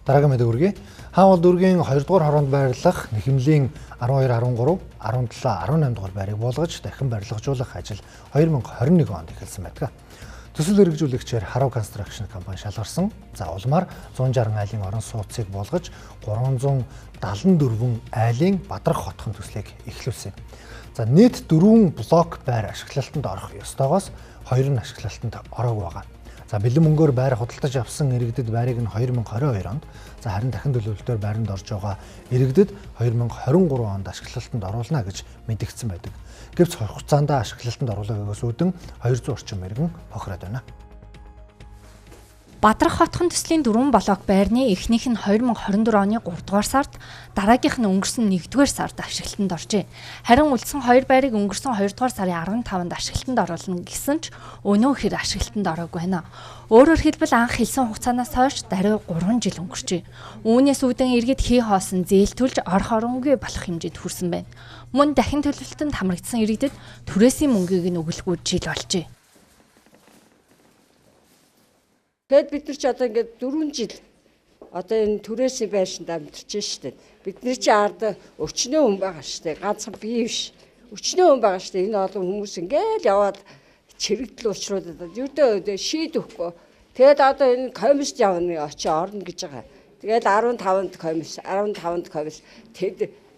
Дараагийн мэдээ хүргэе. Хаанвал дүүргийн 2 дугаар хороонд байрлах нэхэмлийн 12, 13, 17, 18 дугаар байрыг буулгаж дахин барилгажуулах ажил 2021 онд эхэлсэн байдаг. Төсөл хэрэгжүүлэгчээр Harrow Construction компани шалгарсан. За улмаар 160 айлын орон сууцыг буулгаж 374 айлын Бадрах хотхон төслийг эхлүүлсэн. За нийт 4 блок байр ашиглалтанд орох ёстойгоос 2 нь ашиглалтанд ороогүй байгаа. За бэлэн мөнгөөр байр худалдаж авсан иргэдэд байрыг нь 2022 онд, за харин дахин төлөвлөлтөөр байранд орж байгаа иргэдэд 2023 онд ашиглалтанд оруулна гэж мэдэгдсэн байдаг. Гэвч хугацаанд ашиглалтанд оруулаагаас үүдэн 200 орчим иргэн бохироод байна. Бадрах хотхон төслийн 4 блок байрны эхнийх нь 2024 оны 3 дугаар сард, дараагийнх нь өнгөрсөн 1 дугаар сард ашиглалтанд оржээ. Харин үлдсэн 2 байрыг өнгөрсөн 2 дугаар сарын 15-нд ашиглалтанд оруулна гэсэн ч өнөө хэр ашиглалтанд ороогүй байна. Өөрөөр хэлбэл анх хэлсэн хугацаанаас хойш даруй 3 жил өнгөрчээ. Үүнээс үүдэн иргэд хий хоосон зээлтүүлж орох оронгүй болох хэмжээнд хүрсэн байна. Мөн дахин төлөвлөлтөнд хамрагдсан иргэдэд түрээсийн мөнгийг нь өгөлгүй жил болжээ. Тэгэд бид нар ч одоо ингээд 4 жил одоо энэ түрээсийн байшинд амьдарч штэ. Бидний чи ард өчнөө хүн байгаа штэ. Ганцхан бие биш. Өчнөө хүн байгаа штэ. Энэ олон хүмүүс ингээд яваад чирэгдэл уучруулад ердөө шийдэхгүй. Тэгэд одоо энэ комисд явна очи орно гэж байгаа. Тэгээд 15-нд комисс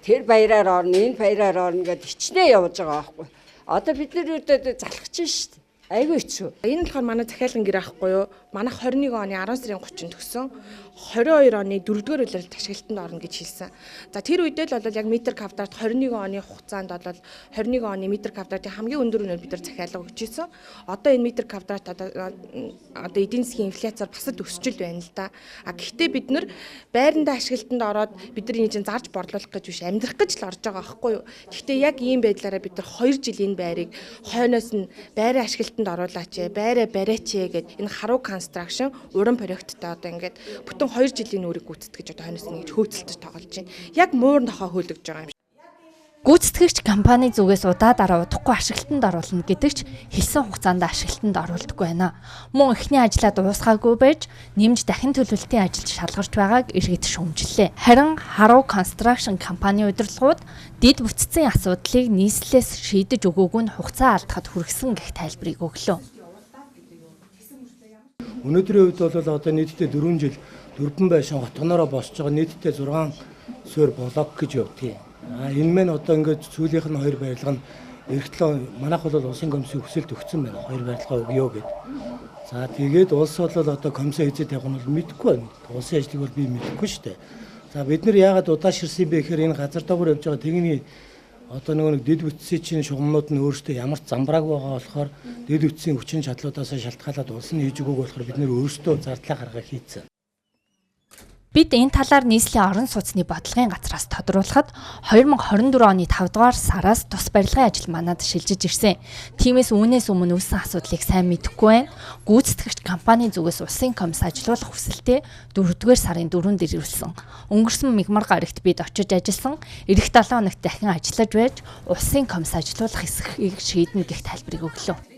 тэр баяраар орно, энэ баяраар орно гэдээ хичнээн явж байгаа байхгүй. Одоо бид нар ердөө залхаж штэ. Айгүй хэцүү. Энэ болохоор манай захиалгын гэр аахгүй юу? Манайх 21 оны 10 сарын 30-нд төгсөн. 22 оны 4-р улиралд ашиглалтанд орно гэж хэлсэн. За тэр үедээ л бол яг метр квадрат 21 оны хугацаанд бол 21 оны метр квадратын хамгийн өндөр үнээр бид нар захиалга өгч ирсэн. Одоо энэ метр квадрат одоо эдийн засгийн инфляцаар басад өсчл байна л да. Гэхдээ бид нар байранда ашиглалтанд ороод бид нар энэ чинь зарж борлуулах гэж биш амьдрах гэж л орж байгаа байхгүй юу? Гэхдээ яг ийм байдлаараа бид нар 2 жил энэ байрыг хойноос нь байраа ашиглалтанд оруулаач, байраа бариач гэд энэ Harrow Construction уран проекттой одоо ингээд бүтэн 2 жилийн үрийг гүйцэтгэж одоо хойноос нь хөөцөлдөж тоглож байна. Яг муур нохоо хөөлөгж байгаа юм. Гүйцэтгэгч компани зүгээс удаадараа удахгүй ашиглалтанд оруулна гэдэгч хэлсэн хугацаанд ашиглалтанд оруулдаггүй байна. Мөн эхний ажлаа дуусгаагүй байж нэмж дахин төлөвлөлтийн ажилд шалгарч байгааг иргэд шүүмжлээ. Харин Harrow Construction компани удирдлагууд дид бүтцийн асуудлыг нийслэлээс шийдэж өгөөгүй нь хугацаа алдахад хүргэсэн гэх тайлбарыг өглөө. Өнөөдрийн үед бол одоо нийтдээ 4 жил дөрвөн байшин хотгоноороо босч байгаа нийтдээ 6 суурь блок гэж явдгийг. Энэ мэн одоо ингээд сүүлийнх нь 2 барилга нь эргэтлээ манайх бол улсын комиссийн хүсэлт өгсөн байна. 2 барилга өгөө гэд. За тэгээд улс бол одоо комиссийн эзэд явах нь бол мэдэхгүй байна. Улсын ажлыг бол би мэдэхгүй шүү дээ. За бид нар яагаад удааширсан бэ гэхээр энэ газар доогоор явж байгаа техникийн одоо нэг дид бүтцийн чинь шугамнууд нь өөрсдөө ямар ч замбрааг байгаа болохоор дид бүтцийн хүчин чадлуудаас шалтгаалаад улс нь хийж өгөөг болохоор бид нэр өөрсдөө зардлаа гаргаа хийцэн. Бид энэ талаар нийслэлийн орон сууцны бодлогын газраас тодруулахад 2024 оны 5 дугаар сараас тус барилгын ажил манад шилжиж ирсэн. Тиймээс үүнээс өмнө үүссэн асуудлыг сайн мэдэхгүй байна. Гүйцэтгэгч компани зүгээс улсын комисс ажилуулах хүсэлтээ 4-р сарын 4-нд ирүүлсэн. Өнгөрсөн мигмар гарагт бид очиж ажилласан. Ирэх 7 хоногт дахин ажиллаж байж улсын комисс ажилуулах хэсгийг шийднэ гэх тайлбарыг өглөө.